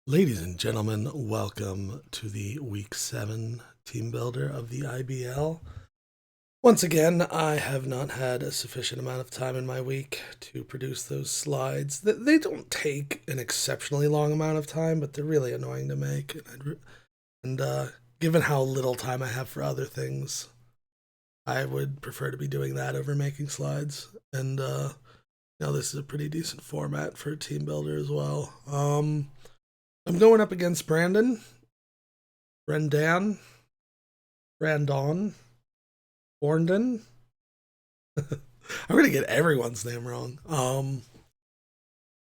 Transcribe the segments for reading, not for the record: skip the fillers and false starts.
Ladies and gentlemen, welcome to the Week 7 team builder of the IBL. Once again, I have not had a sufficient amount of time in my week to produce those slides. They don't take an exceptionally long amount of time, but they're really annoying to make. And given how little time I have for other things, I would prefer to be doing that over making slides. And this is a pretty decent format for a team builder as well. I'm going up against Brandon, Borndon. I'm gonna get everyone's name wrong.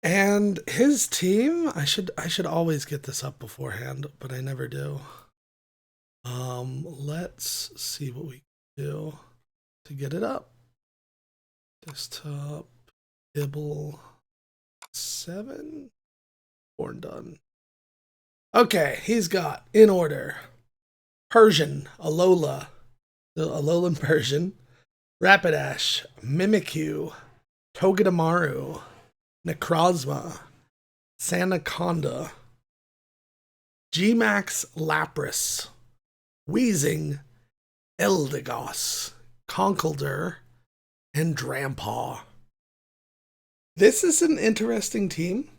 And his team, I should always get this up beforehand, but I never do. Let's see what we can do to get it up. Desktop, Ibble 7, Borndon. Okay, he's got in order Persian, Alolan Persian, Rapidash, Mimikyu, Togedemaru, Necrozma, Sandaconda, Gmax Lapras, Weezing, Eldegoss, Conkeldurr, and Drampaw. This is an interesting team.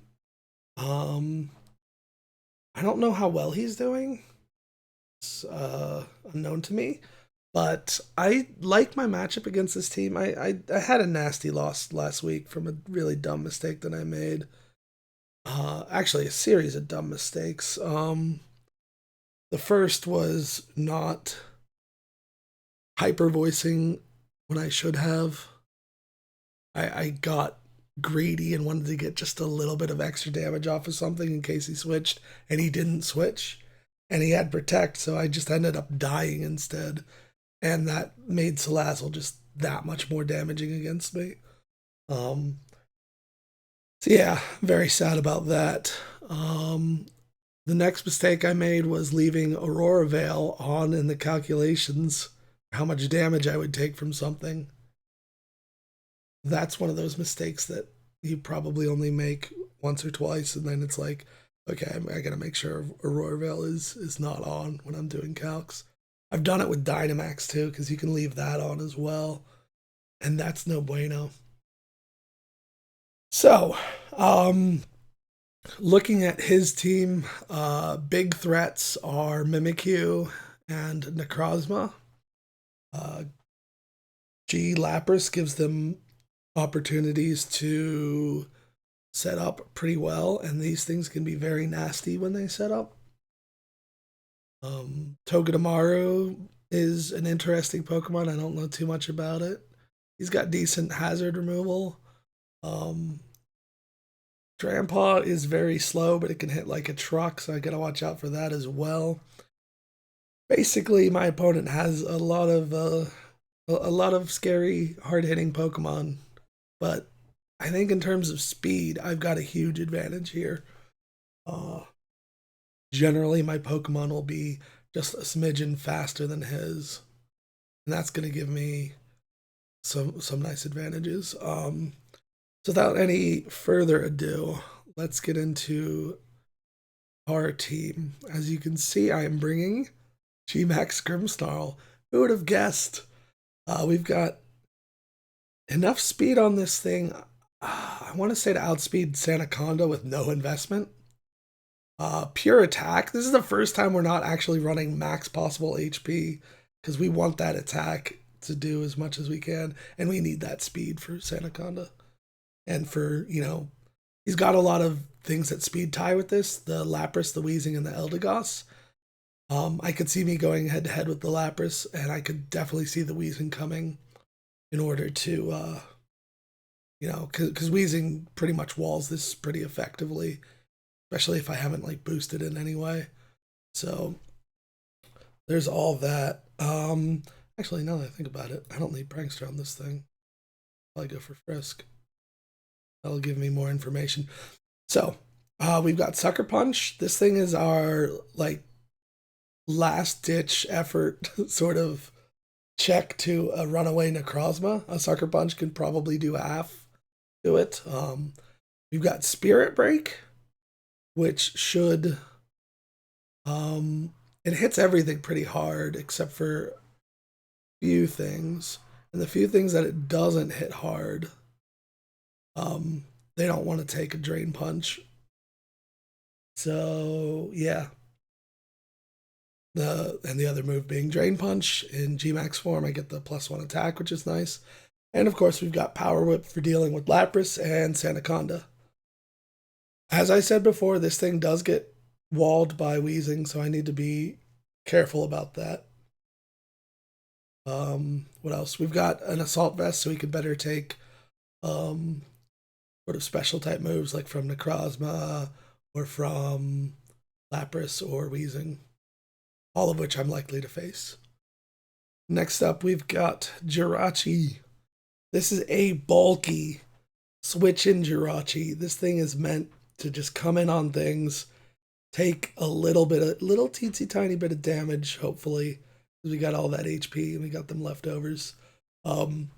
I don't know how well he's doing. It's unknown to me. But I like my matchup against this team. I had a nasty loss last week from a really dumb mistake that I made. Actually, a series of dumb mistakes. The first was not hyper voicing when I should have. I got greedy and wanted to get just a little bit of extra damage off of something in case he switched, and he didn't switch. And he had Protect, so I just ended up dying instead. And that made Salazzle just that much more damaging against me. So yeah, very sad about that. The next mistake I made was leaving Aurora Veil on in the calculations, how much damage I would take from something. That's one of those mistakes that you probably only make once or twice, and then it's like, okay, I gotta make sure Aurora Veil is not on when I'm doing calcs. I've done it with Dynamax too, because you can leave that on as well, and that's no bueno. So, looking at his team, big threats are Mimikyu and Necrozma. G Lapras gives them opportunities to set up pretty well, and these things can be very nasty when they set up. Togedemaru is an interesting Pokemon. I don't know too much about it. He's got decent hazard removal. Drampaw is very slow, but it can hit like a truck, so I gotta watch out for that as well. Basically, my opponent has a lot of scary, hard-hitting Pokemon, but I think in terms of speed, I've got a huge advantage here. Generally, my Pokemon will be just a smidgen faster than his, and that's going to give me some nice advantages. So without any further ado, let's get into our team. As you can see, I am bringing Gmax Grimmsnarl. Who would have guessed? We've got enough speed on this thing. I want to say to outspeed Sandaconda with no investment. Pure attack. This is the first time we're not actually running max possible HP, because we want that attack to do as much as we can, and we need that speed for Sandaconda. And for, he's got a lot of things that speed tie with this, the Lapras, the Weezing, and the Eldegoss. I could see me going head to head with the Lapras, and I could definitely see the Weezing coming in order to, because Weezing pretty much walls this pretty effectively, especially if I haven't like boosted in any way. So there's all that. Actually, now that I think about it, I don't need Prankster on this thing. I'll go for Frisk. That'll give me more information. So we've got Sucker Punch. This thing is our like last ditch effort sort of check to a runaway Necrozma. A Sucker Punch can probably do half to it. We've got Spirit Break, which should it hits everything pretty hard except for few things. And the few things that it doesn't hit hard, they don't want to take a drain punch. So yeah. The other move being Drain Punch in Gmax form, I get the +1 attack, which is nice. And of course, we've got Power Whip for dealing with Lapras and Sandaconda. As I said before, this thing does get walled by Wheezing, so I need to be careful about that. What else? We've got an Assault Vest, so we can better take sort of special type moves like from Necrozma or from Lapras or Wheezing, all of which I'm likely to face. Next up, we've got Jirachi. This is a bulky switch in Jirachi. This thing is meant to just come in on things, take a little teensy tiny bit of damage, hopefully, because we got all that HP and we got them leftovers. We're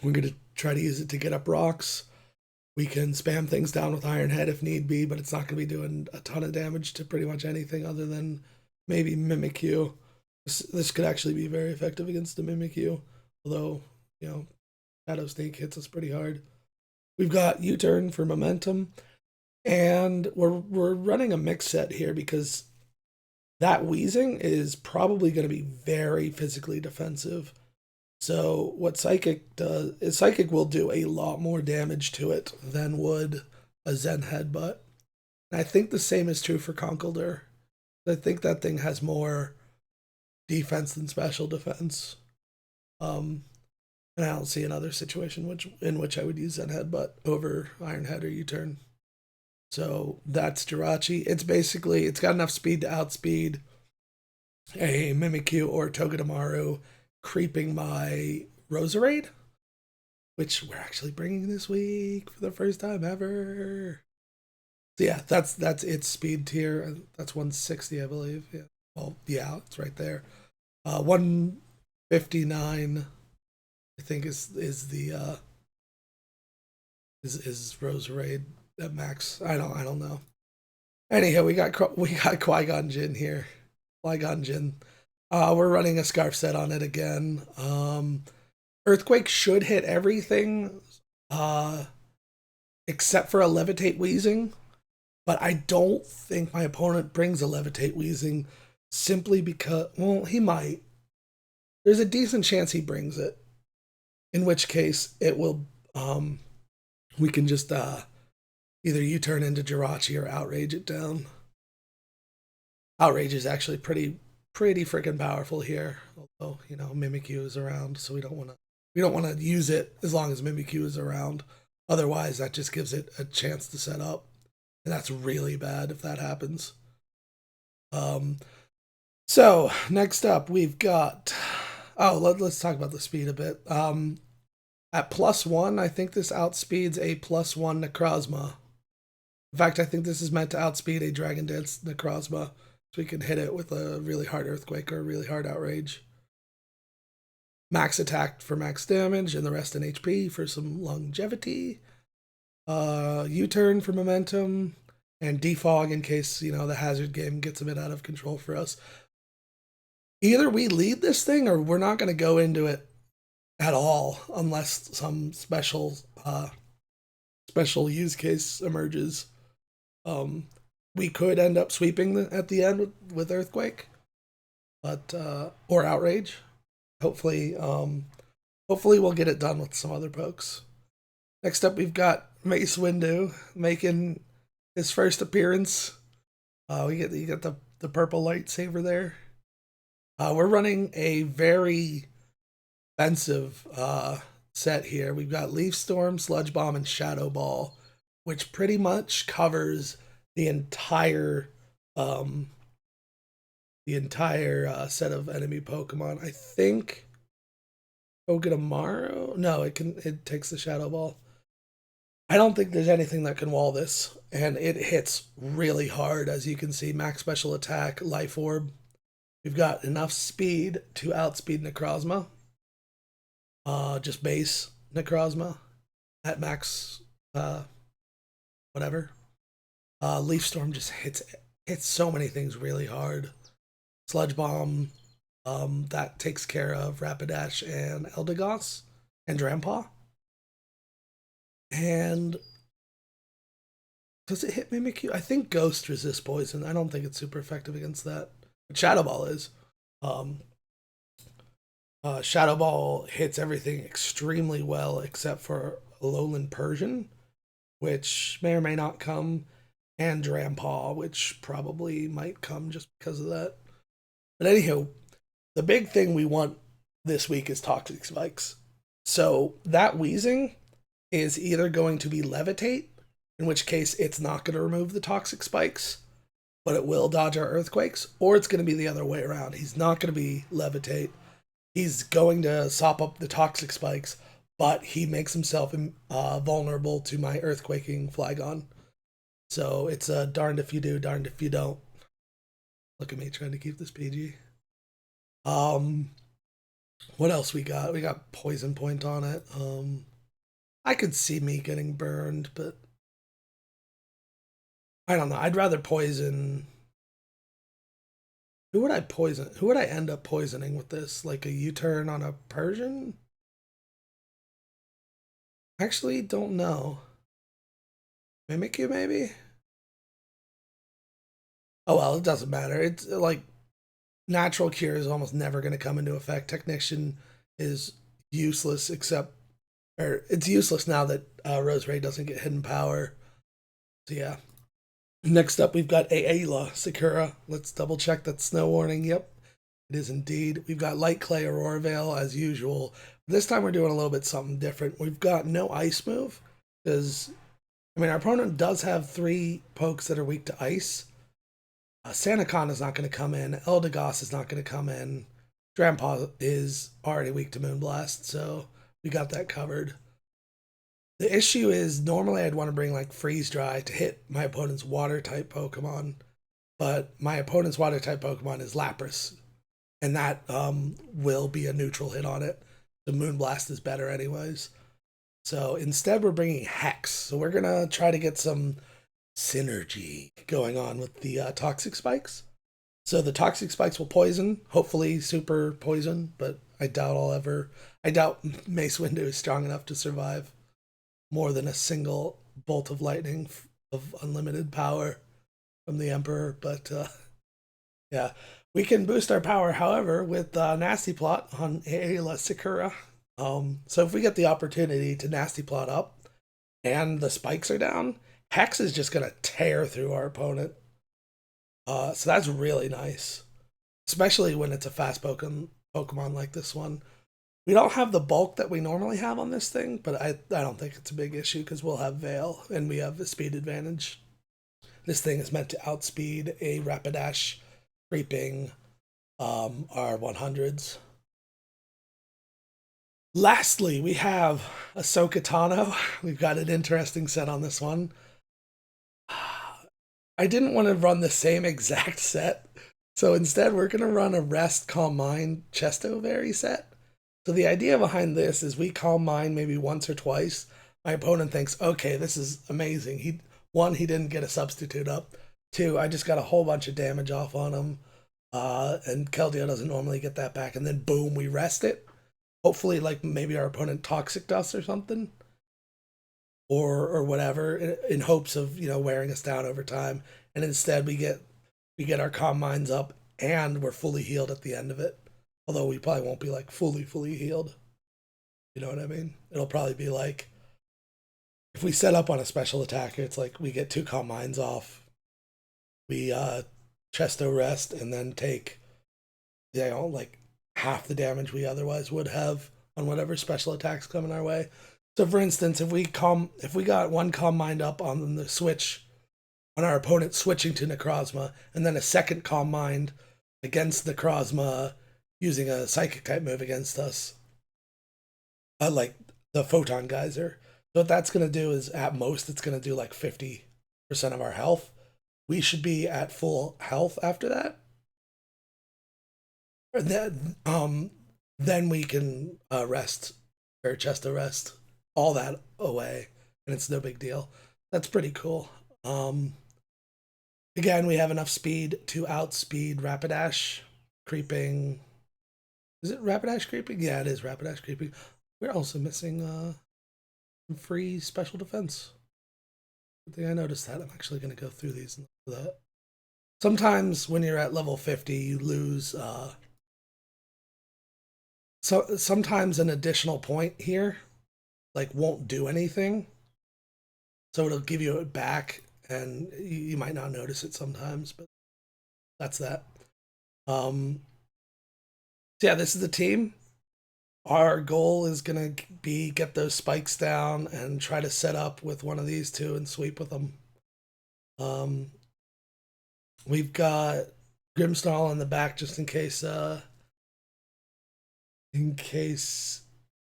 going to try to use it to get up rocks. We can spam things down with Iron Head if need be, but it's not going to be doing a ton of damage to pretty much anything other than maybe Mimikyu. This could actually be very effective against the Mimikyu, although, you know, Shadow Sneak hits us pretty hard. We've got U-Turn for momentum, and we're running a mix set here because that Wheezing is probably going to be very physically defensive. So what Psychic does is Psychic will do a lot more damage to it than would a Zen Headbutt. And I think the same is true for Conkeldurr. I think that thing has more defense than special defense. And I don't see another situation in which I would use Zen Headbutt over Iron Head or U-Turn. So that's Jirachi. It's got enough speed to outspeed a Mimikyu or Togedemaru creeping my Roserade, which we're actually bringing this week for the first time ever. So yeah, that's its speed tier. That's 160, I believe. Yeah. Well, yeah, it's right there. 159, I think is the is Roserade at max. I don't know. Anyhow, we got Qui-Gon Jinn here. Qui-Gon Jinn. We're running a Scarf set on it again. Earthquake should hit everything except for a Levitate Wheezing, but I don't think my opponent brings a Levitate Wheezing simply because, well, he might. There's a decent chance he brings it, in which case it will, we can just either U-turn into Jirachi or Outrage it down. Outrage is actually pretty freaking powerful here. Although, you know, Mimikyu is around, so we don't want to use it as long as Mimikyu is around. Otherwise, that just gives it a chance to set up, and that's really bad if that happens. So next up we've got. Oh, let's talk about the speed a bit. At +1, I think this outspeeds a +1 Necrozma. In fact, I think this is meant to outspeed a Dragon Dance Necrozma, so we can hit it with a really hard Earthquake or a really hard Outrage. Max attack for max damage, and the rest in HP for some longevity. U-turn for momentum, and defog in case, you know, the hazard game gets a bit out of control for us. Either we lead this thing or we're not going to go into it at all unless some special use case emerges. We could end up sweeping at the end with Earthquake, but or Outrage. Hopefully we'll get it done with some other pokes. Next up, we've got Mace Windu making his first appearance. You get the purple lightsaber there. We're running a very expensive set here. We've got Leaf Storm, Sludge Bomb, and Shadow Ball, which pretty much covers the entire set of enemy Pokemon. I think Togedemaru. No, it takes the Shadow Ball. I don't think there's anything that can wall this, and it hits really hard, as you can see. Max special attack, Life Orb. We've got enough speed to outspeed Necrozma. Just base Necrozma at max, whatever. Leaf Storm just hits so many things really hard. Sludge Bomb, that takes care of Rapidash and Eldegoss and Drampaw. And does it hit Mimikyu? I think Ghost resists poison. I don't think it's super effective against that. But Shadow Ball is. Um, Shadow Ball hits everything extremely well except for Alolan Persian, which may or may not come, and Drampaw, which probably might come just because of that. But anyhow, the big thing we want this week is Toxic Spikes. So that Wheezing is either going to be Levitate, in which case it's not going to remove the Toxic Spikes, but it will dodge our Earthquakes, or it's going to be the other way around. He's not going to be Levitate. He's going to sop up the Toxic Spikes, but he makes himself vulnerable to my Earthquaking Flygon. So it's a darned if you do, darned if you don't. Look at me trying to keep this PG. What else we got? We got Poison Point on it. I could see me getting burned, but I don't know. I'd rather poison. Who would I poison? Who would I end up poisoning with this? Like a U-turn on a Persian? Actually, don't know. Mimikyu, maybe? Oh well, it doesn't matter. It's like Natural Cure is almost never going to come into effect. Technician is useless except, or it's useless now that Rosemary doesn't get hidden power. So yeah. Next up, we've got Aayla Sakura. Let's double check that Snow Warning. Yep, it is indeed. We've got Light Clay Aurora Veil as usual. This time we're doing a little bit something different. We've got no Ice move because, I mean, our opponent does have 3 pokes that are weak to Ice. Sanacon is not going to come in. Eldegoss is not going to come in. Drampaw is already weak to Moonblast, so we got that covered. The issue is normally I'd want to bring like Freeze Dry to hit my opponent's water type Pokemon, but my opponent's water type Pokemon is Lapras, and that will be a neutral hit on it. The Moonblast is better anyways. So instead we're bringing Hex. So we're going to try to get some synergy going on with the Toxic Spikes. So the Toxic Spikes will poison, hopefully super poison, but I doubt Mace Windu is strong enough to survive more than a single bolt of lightning of unlimited power from the Emperor. But yeah, we can boost our power, however, with Nasty Plot on Aayla Sakura. So if we get the opportunity to Nasty Plot up and the spikes are down, Hex is just going to tear through our opponent. So that's really nice, especially when it's a fast Pokemon like this one. We don't have the bulk that we normally have on this thing, but I don't think it's a big issue because we'll have Veil and we have the speed advantage. This thing is meant to outspeed a Rapidash creeping our 100s. Lastly, we have Ahsoka Tano. We've got an interesting set on this one. I didn't want to run the same exact set, so instead we're going to run a Rest, Calm Mind, Chesto Berry set. So the idea behind this is we Calm Mind maybe once or twice. My opponent thinks, okay, this is amazing. He didn't get a substitute up. 2, I just got a whole bunch of damage off on him. And Keldeo doesn't normally get that back. And then boom, we rest it. Hopefully, like maybe our opponent toxic us or something. Or whatever, in hopes of, wearing us down over time. And instead we get our Calm Minds up and we're fully healed at the end of it. Although we probably won't be like fully healed. You know what I mean? It'll probably be like, if we set up on a special attacker, it's like we get 2 Calm Minds off. We Chesto Rest and then take, like half the damage we otherwise would have on whatever special attacks coming our way. So for instance, if we got 1 Calm Mind up on the switch, on our opponent switching to Necrozma, and then a second Calm Mind against Necrozma using a Psychic type move against us, like the Photon Geyser. So what that's going to do is, at most, it's going to do like 50% of our health. We should be at full health after that. Then we can rest, or Chesto Rest all that away, and it's no big deal. That's pretty cool. Again, we have enough speed to outspeed Rapidash. Creeping. Is it Rapidash creeping? Yeah, it is Rapidash creeping. We're also missing free special defense. Good thing I noticed that. I'm actually going to go through these and look for that. Sometimes when you're at level 50, you lose. So sometimes an additional point here, like, won't do anything. So it'll give you it back, and you might not notice it sometimes, but that's that. So yeah, this is the team. Our goal is gonna be get those spikes down and try to set up with one of these two and sweep with them. Um, we've got Grimstall in the back just in case the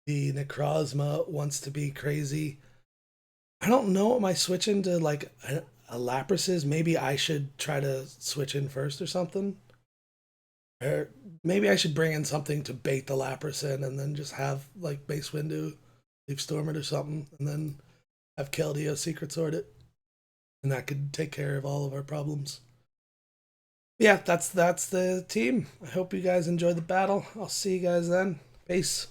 Necrozma wants to be crazy. I don't know, am I switching to like a Lapras is? Maybe I should try to switch in first or something. Or maybe I should bring in something to bait the Lapras in and then just have like base Windu, leave Storm it or something, and then have Keldeo Secret Sword it. And that could take care of all of our problems. Yeah, that's the team. I hope you guys enjoyed the battle. I'll see you guys then. Peace.